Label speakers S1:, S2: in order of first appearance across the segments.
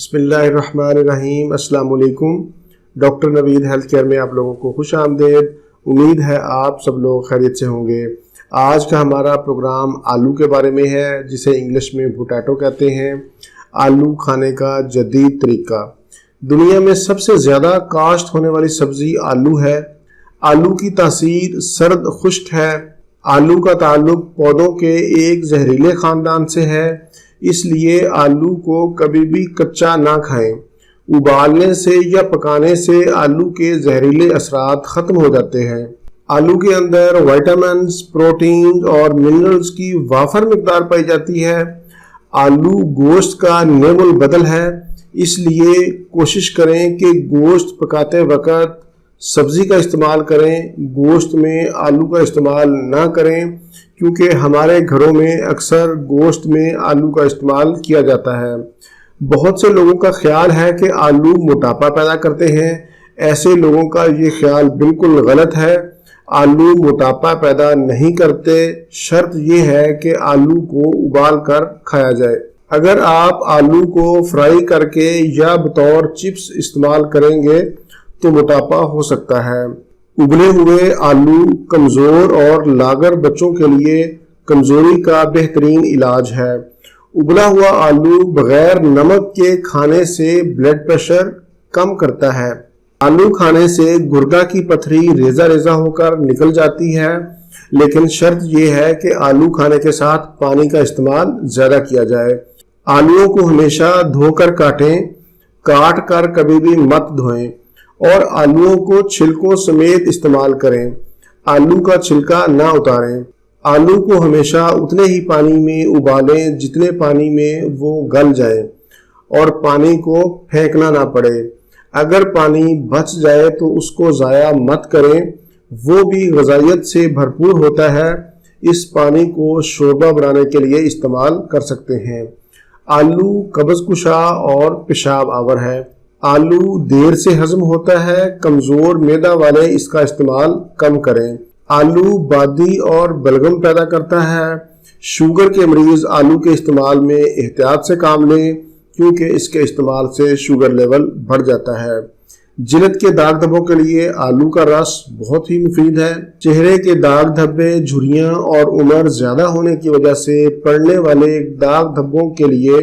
S1: بسم اللہ الرحمن الرحیم۔ السلام علیکم۔ ڈاکٹر نوید ہیلتھ کیئر میں آپ لوگوں کو خوش آمدید۔ امید ہے آپ سب لوگ خیریت سے ہوں گے۔ آج کا ہمارا پروگرام آلو کے بارے میں ہے، جسے انگلش میں پوٹیٹو کہتے ہیں۔ آلو کھانے کا جدید طریقہ۔ دنیا میں سب سے زیادہ کاشت ہونے والی سبزی آلو ہے۔ آلو کی تاثیر سرد خشک ہے۔ آلو کا تعلق پودوں کے ایک زہریلے خاندان سے ہے، اس لیے آلو کو کبھی بھی کچا نہ کھائیں۔ ابالنے سے یا پکانے سے آلو کے زہریلے اثرات ختم ہو جاتے ہیں۔ آلو کے اندر وائٹامنز، پروٹین اور منرلز کی وافر مقدار پائی جاتی ہے۔ آلو گوشت کا نعم البدل ہے، اس لیے کوشش کریں کہ گوشت پکاتے وقت سبزی کا استعمال کریں، گوشت میں آلو کا استعمال نہ کریں، کیونکہ ہمارے گھروں میں اکثر گوشت میں آلو کا استعمال کیا جاتا ہے۔ بہت سے لوگوں کا خیال ہے کہ آلو موٹاپا پیدا کرتے ہیں۔ ایسے لوگوں کا یہ خیال بالکل غلط ہے۔ آلو موٹاپا پیدا نہیں کرتے، شرط یہ ہے کہ آلو کو ابال کر کھایا جائے۔ اگر آپ آلو کو فرائی کر کے یا بطور چپس استعمال کریں گے تو موٹاپا ہو سکتا ہے۔ ابلے ہوئے آلو کمزور اور لاغر بچوں کے لیے کمزوری کا بہترین علاج ہے۔ ابلا ہوا آلو بغیر نمک کے کھانے سے بلڈ پریشر کم کرتا ہے۔ آلو کھانے سے گردہ کی پتھری ریزہ ریزہ ہو کر نکل جاتی ہے، لیکن شرط یہ ہے کہ آلو کھانے کے ساتھ پانی کا استعمال زیادہ کیا جائے۔ آلوؤں کو ہمیشہ دھو کر کاٹیں، کاٹ کر کبھی بھی مت دھوئیں، اور آلوؤں کو چھلکوں سمیت استعمال کریں۔ آلو کا چھلکا نہ اتاریں۔ آلو کو ہمیشہ اتنے ہی پانی میں ابالیں جتنے پانی میں وہ گل جائے، اور پانی کو پھینکنا نہ پڑے۔ اگر پانی بچ جائے تو اس کو ضائع مت کریں، وہ بھی غذائیت سے بھرپور ہوتا ہے۔ اس پانی کو شوربہ بنانے کے لیے استعمال کر سکتے ہیں۔ آلو قبض کشا اور پیشاب آور ہے۔ آلو دیر سے ہضم ہوتا ہے، کمزور معدہ والے اس کا استعمال کم کریں۔ آلو بادی اور بلغم پیدا کرتا ہے۔ شوگر کے مریض آلو کے استعمال میں احتیاط سے کام لیں، کیونکہ اس کے استعمال سے شوگر لیول بڑھ جاتا ہے۔ جلد کے داغ دھبوں کے لیے آلو کا رس بہت ہی مفید ہے۔ چہرے کے داغ دھبے، جھریاں اور عمر زیادہ ہونے کی وجہ سے پڑنے والے داغ دھبوں کے لیے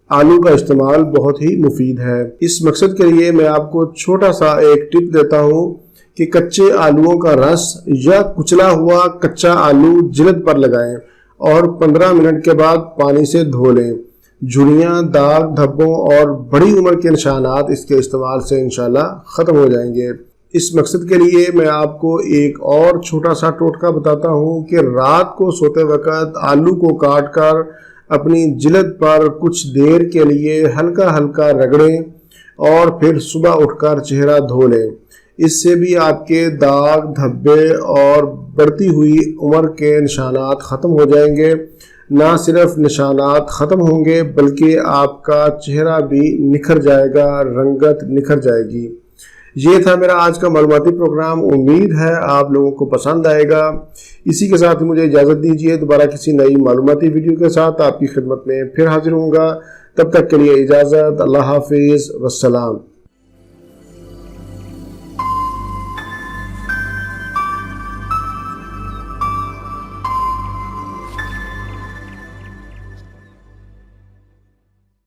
S1: آلو کا استعمال بہت ہی مفید ہے۔ اس مقصد کے لیے میں آپ کو چھوٹا سا ایک ٹپ دیتا ہوں کہ کچے آلوؤں کا رس یا کچلا ہوا کچا آلو جلد پر لگائیں اور 15 منٹ کے بعد پانی سے دھو لیں۔ جھریاں، داغ دھبوں اور بڑی عمر کے نشانات اس کے استعمال سے انشاءاللہ ختم ہو جائیں گے۔ اس مقصد کے لیے میں آپ کو ایک اور چھوٹا سا ٹوٹکا بتاتا ہوں کہ رات کو سوتے وقت آلو کو کاٹ کر اپنی جلد پر کچھ دیر کے لیے ہلکا ہلکا رگڑیں اور پھر صبح اٹھ کر چہرہ دھو لیں۔ اس سے بھی آپ کے داغ دھبے اور بڑھتی ہوئی عمر کے نشانات ختم ہو جائیں گے۔ نہ صرف نشانات ختم ہوں گے بلکہ آپ کا چہرہ بھی نکھر جائے گا، رنگت نکھر جائے گی۔ یہ تھا میرا آج کا معلوماتی پروگرام۔ امید ہے آپ لوگوں کو پسند آئے گا۔ اسی کے ساتھ مجھے اجازت دیجیے، دوبارہ کسی نئی معلوماتی ویڈیو کے ساتھ آپ کی خدمت میں پھر حاضر ہوں گا۔ تب تک کے لیے اجازت۔ اللہ حافظ، والسلام۔